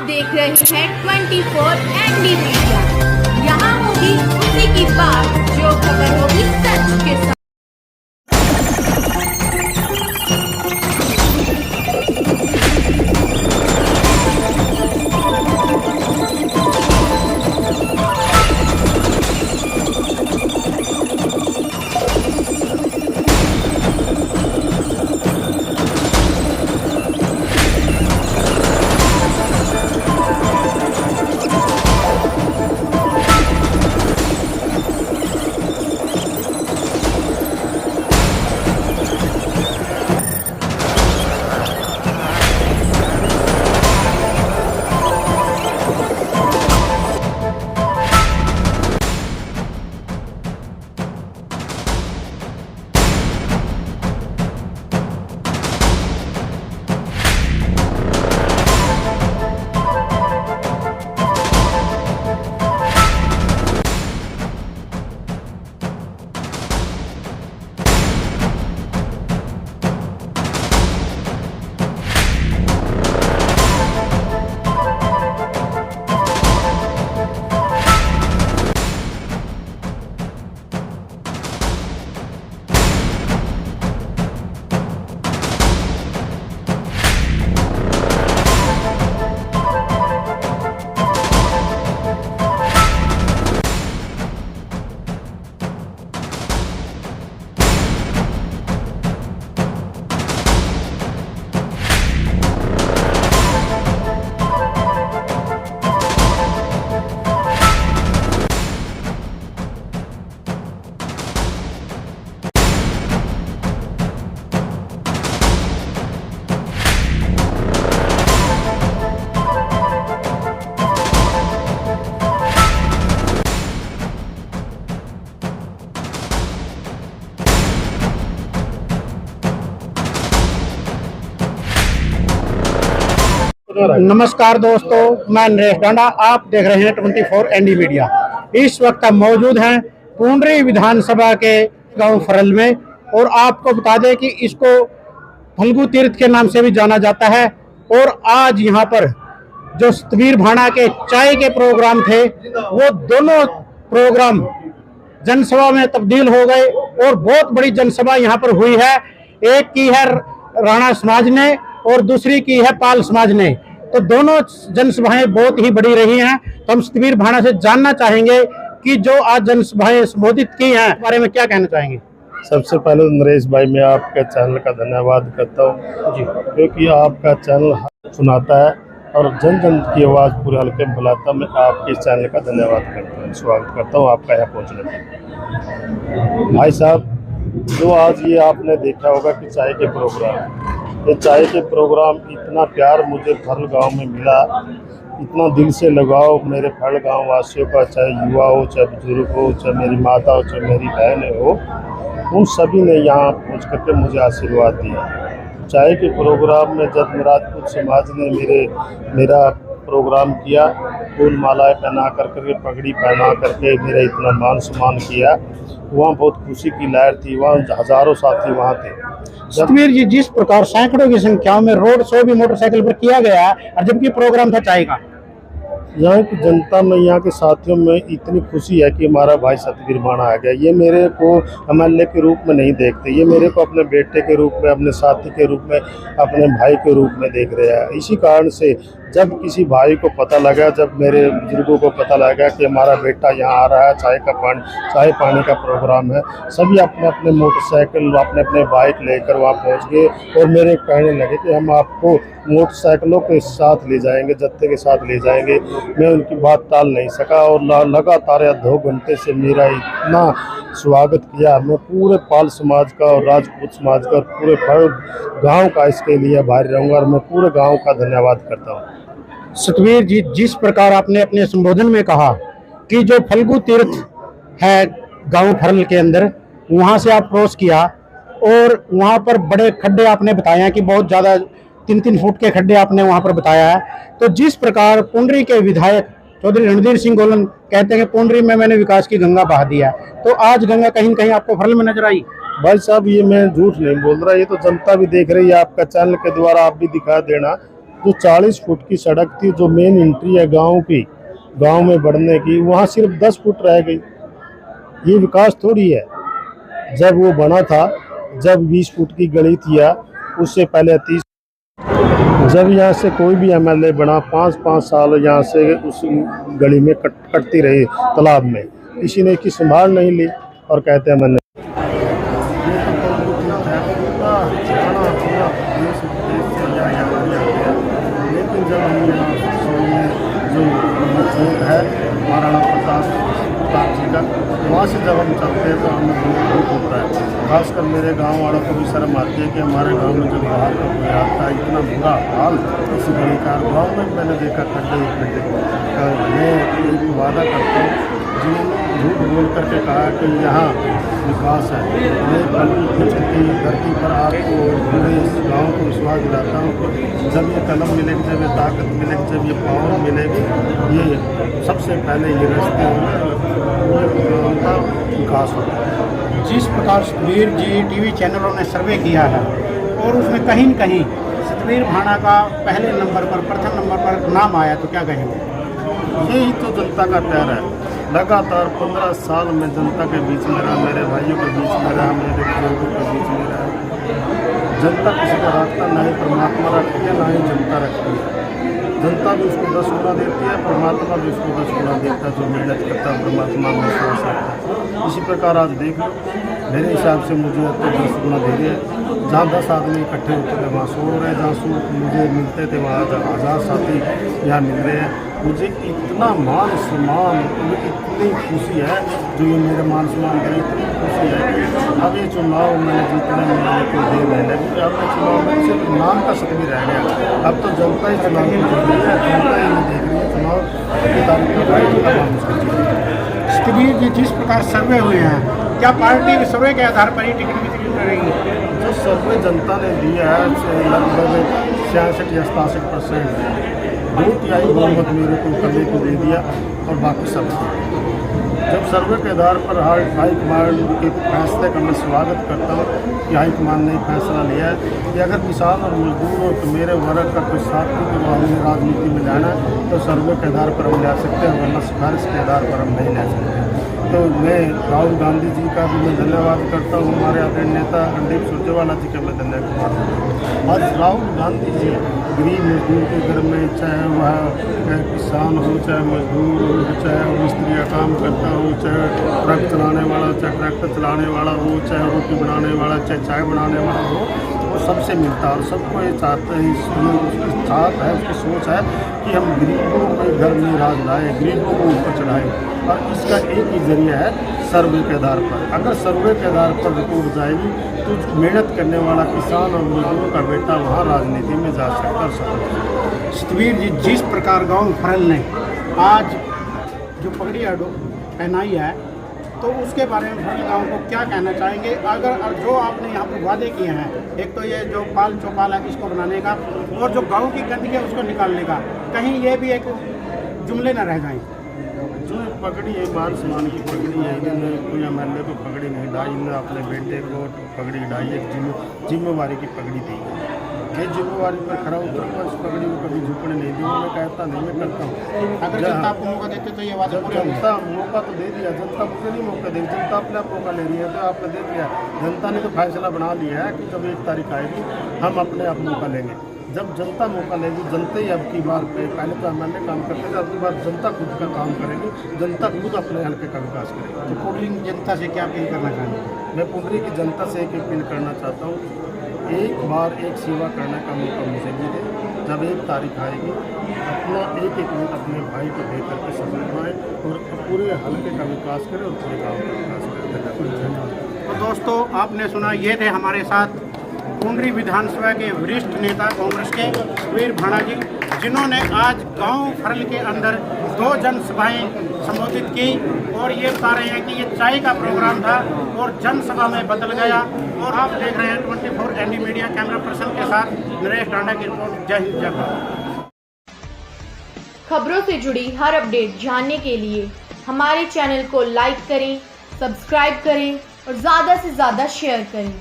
देख रहे हैं 24 एनडी मीडिया। यहाँ होगी उसी की बात जो खबर होगी सच के साथ। नमस्कार दोस्तों, मैं नरेश डांडा। आप देख रहे हैं 24 एनडी मीडिया। इस वक्त हम मौजूद हैं पुंडरी विधानसभा के गांव फरल में, और आपको बता दें कि इसको फल्गु तीर्थ के नाम से भी जाना जाता है। और आज यहां पर जो सतवीर भाणा के चाय के प्रोग्राम थे, वो दोनों प्रोग्राम जनसभा में तब्दील हो गए और बहुत बड़ी जनसभा यहां पर हुई है। एक की है राणा समाज ने और दूसरी की है पाल समाज ने। तो दोनों जनसभाएं बहुत ही बड़ी रही हैं। तो हम सतवीर भाणा से जानना चाहेंगे कि जो आज जनसभाएं संबोधित की हैं, बारे में क्या कहना चाहेंगे। सबसे पहले नरेश भाई, मैं आपके चैनल का धन्यवाद करता हूँ जी, क्योंकि आपका चैनल सुनाता है और जन जन की आवाज़ पूरे हल्के में बुलाता। मैं आपके चैनल का धन्यवाद करता हूँ, स्वागत करता हूँ आपका यहाँ पहुँचने पर। भाई साहब, जो आज ये आपने देखा होगा कि चाय के प्रोग्राम, ये चाय के प्रोग्राम, इतना प्यार मुझे फरल गांव में मिला, इतना दिल से लगाव मेरे फरल गांव वासियों का, चाहे युवा हो, चाहे बुजुर्ग हो, चाहे मेरी माता हो, चाहे मेरी बहनें हो, उन सभी ने यहाँ पहुँच करके मुझे आशीर्वाद दिया। चाय के प्रोग्राम में जब राजपूत समाज ने मेरा प्रोग्राम किया, फूल मालाएँ पहना करके, पगड़ी पहना करके मेरा इतना मान सम्मान किया, वहाँ बहुत खुशी की लहर थी। वहाँ हज़ारों साथी वहाँ थे। सतवीर जी, जिस प्रकार सैकड़ों की संख्या में रोड शो भी मोटरसाइकिल पर किया गया, और जबकि प्रोग्राम था चाय का, यहाँ की जनता में, यहाँ के साथियों में इतनी खुशी है कि हमारा भाई सतवीर भाणा आ गया। ये मेरे को एमएलए के रूप में नहीं देखते, ये मेरे को अपने बेटे के रूप में, अपने साथी के रूप में, अपने भाई के रूप में देख रहे हैं। इसी कारण से जब किसी भाई को पता लगा, जब मेरे बुजुर्गों को पता लगा कि हमारा बेटा यहाँ आ रहा है, चाय पानी का प्रोग्राम है, सभी अपने अपने मोटरसाइकिल, अपने अपने बाइक लेकर वहाँ पहुँच गए और मेरे कहने लगे कि हम आपको मोटरसाइकिलों के साथ ले जाएंगे, जत्थे के साथ ले जाएंगे। मैं उनकी बात टाल नहीं सका और लगातार 2 घंटे से मेरा इतना स्वागत किया। मैं पूरे पाल समाज का और राजपूत समाज का और पूरे गांव का इसके लिए आभारी रहूँगा और मैं पूरे गांव का धन्यवाद करता हूँ। सतवीर जी, जिस प्रकार आपने अपने संबोधन में कहा कि जो फल्गु तीर्थ है गांव फरल के अंदर, वहां से आप क्रॉस किया और वहां पर बड़े खड्डे आपने बताया कि बहुत ज़्यादा 3-3 फुट के खड्डे आपने वहां पर बताया है। तो जिस प्रकार पुंडरी के विधायक चौधरी रणधीर सिंह गोलन कहते हैं कि पुंडरी में मैंने विकास की गंगा बहा दिया, तो आज गंगा कहीं न कहीं आपको फरल में नजर आई। भाई साहब, ये मैं झूठ नहीं बोल रहा, ये तो जनता भी देख रही है। आपका चैनल के द्वारा आप भी दिखा देना जो 40 फुट की सड़क थी, जो मेन एंट्री है गांव की, गांव में बढ़ने की, वहाँ सिर्फ 10 फुट रह गई। ये विकास थोड़ी है। जब वो बना था, जब 20 फुट की गली थी, या उससे पहले 30, जब यहाँ से कोई भी एमएलए बना 5-5 साल यहाँ से उस गली में कटती रही तालाब में, किसी ने इसकी संभाल नहीं ली और कहते हैं मैंने लेकिन जब हम यहाँ जो है महाराणा प्रताप जी का, वहाँ से जब हम चलते हैं तो हमें बहुत होता है। खासकर मेरे गांव वालों को भी शर्म आती है कि हमारे गांव में जो बाहर का कोई आता है, इतना बुरा हाल इस गली का। गाँव में मैंने देखा खड्डे मैं एक वादा करता हूँ, जिन्होंने झूठ बोल करके कहा कि यहाँ विकास है, मैं कल की धरती पर आपको पूरे इस गाँव को विश्वास दिलाता हूँ कि जब ये कलम मिलेगी, जब ये ताकत मिलेगी, जब ये पावर मिलेगी, ये सबसे पहले ये रास्ते होंगे, विकास होगा। जिस प्रकार सतवीर जी टीवी चैनलों ने सर्वे किया है और उसमें कहीं न कहीं सतवीर भाणा का पहले नंबर पर, प्रथम नंबर पर नाम आया, तो क्या कहेंगे? यही तो जनता का प्यार है। लगातार 15 साल में जनता के बीच में रहा, मेरे भाइयों के बीच में रहा, मेरे बुजुर्गों के बीच में रहा। जनता किसी का रखता ना ही परमात्मा रखती है, ना ही जनता रखती है। जनता भी उसको 10 गुना देती है, परमात्मा भी उसको 10 गुना देता है। जो मेहनत करता है परमात्मा में विश्वास आता है। इसी प्रकार आज देख लो, मेरे हिसाब से मुझे अब तो 10 गुना दे रही है। जहाँ 10 आदमी इकट्ठे होते थे वहाँ 100 रहे, जहाँ 100 मुझे मिलते थे वहाँ 1000 साथी यहाँ मिल रहे हैं। मुझे इतना मान सम्मान, इतनी खुशी है जो ये मेरे मान सम्मान करें, इतनी खुशी है कि अब ये चुनाव मैंने जीतने में मेरे को दे रहे हैं। अब ये चुनाव में सिर्फ नाम का सतवीर रह गया। अब तो जनता ही चुनाव को जीत रही है, जनता ही नहीं देख रही है चुनाव की तारीख का भाई तमाम उसको जीत रही है। सतवीर जी, जिस प्रकार सर्वे हुए हैं, क्या पार्टी के सर्वे के आधार पर ही टिकट वितरित करेगी? जो सर्वे जनता ने दिया है लगभग 66-87%, 2/3 बहुमत मेरे को करने को दे दिया और बाकी सब। जब सर्वे के आधार पर हाईकमान के फैसले का मैं स्वागत करता हूँ कि हाईकमान ने फैसला लिया है कि अगर किसान और मजदूर और मेरे वर्ग का कोई साथी को हमें राजनीति में जाना है तो सर्वे के आधार पर हम ले सकते हैं, वरना सिफारिश के आधार पर हम नहीं ले सकते। तो मैं राहुल गांधी जी का भी मैं धन्यवाद करता हूँ, हमारे आदरणीय नेता रणदीप सुरजेवाला जी का मैं धन्यवाद करता हूँ। आज राहुल गांधी जी गरीब मजदूर के घर में, चाहे वह किसान हो, चाहे मजदूर हो, चाहे वो मिस्त्री का काम करता हो, चाहे ट्रक चलाने वाला, चाहे ट्रैक्टर चलाने वाला हो, चाहे रोटी बनाने वाला, चाहे चाय बनाने वाला हो, वो सबसे मिलता है। और सबको ये चाहते हैं, उसकी चाहत है, उसकी सोच है कि हम गरीबों के घर में राज लाएँ, गरीबों को ऊपर चढ़ाएँ। और इसका एक ही जरिया है सर्वे के आधार पर। अगर सर्वे के आधार पर रिपोर्ट जाएगी तो मेहनत करने वाला किसान और मजदूर का बेटा वहाँ राजनीति में जा सकता है। सतवीर जी, जिस प्रकार गांव फरल ने आज जो पगड़ी पहनाई है, तो उसके बारे में फरल गाँव को क्या कहना चाहेंगे? अगर जो आपने यहाँ पर वादे किए हैं, एक तो ये जो पाल चौपाल है इसको बनाने का, और जो गाँव की गंदगी है उसको निकालने का, कहीं ये भी एक जुमले न रह जाएँ। जो पगड़ी है मान सम्मान की पगड़ी है, इन्होंने कोई एमएलए को पगड़ी नहीं डाई, इन्होंने अपने बेटे को पगड़ी डाई, एक जिम्मेवारी की पगड़ी दी है। मैं जिम्मेवारी पर खड़ा उतरूँगा, इस पगड़ी को कभी झुकने नहीं दूँगा। मैं कहता नहीं, मैं करता हूँ। अगर जनता आपको मौका देते तो ये वादा पूरा जनता मौका तो दे दिया, जनता मुझे नहीं मौका देगी, जनता अपने आप मौका ले रही है। तो आपने दे दिया, जनता ने तो फैसला बना लिया है कि जब 1 तारीख आएगी हम अपने आप मौका लेंगे। जब जनता मौका लेगी, जनता ही अब की बार पहले तो एमएलए काम करते थे, अब की बार जनता खुद का काम करेगी, जनता खुद अपने हल्के का विकास करेगी। तो पुंडरी जनता से क्या अपील करना चाहेंगे? मैं पुंडरी की जनता से एक अपील करना चाहता हूँ, एक बार एक सेवा करने का मौका मुझे मिले। जब 1 तारीख आएगी, अपना एक मिनट अपने भाई को दे करके सफल बनाए और पूरे हल्के का विकास करें और पूरे गाँव का विकास करें। धन्यवाद। तो दोस्तों, आपने सुना, ये थे हमारे साथ पुंडरी विधानसभा के वरिष्ठ नेता कांग्रेस के सतवीर भाणा जी, जिन्होंने आज गांव फरल के अंदर 2 जनसभाएं संबोधित की और ये बता रहे हैं कि ये चाय का प्रोग्राम था और जनसभा में बदल गया। और आप देख रहे हैं 24 एनडी मीडिया, कैमरा पर्सन के साथ नरेश डांडा की रिपोर्ट। जय हिंद, जय भारत। खबरों से जुड़ी हर अपडेट जानने के लिए हमारे चैनल को लाइक करें, सब्सक्राइब करें और ज़्यादा से ज़्यादा शेयर करें।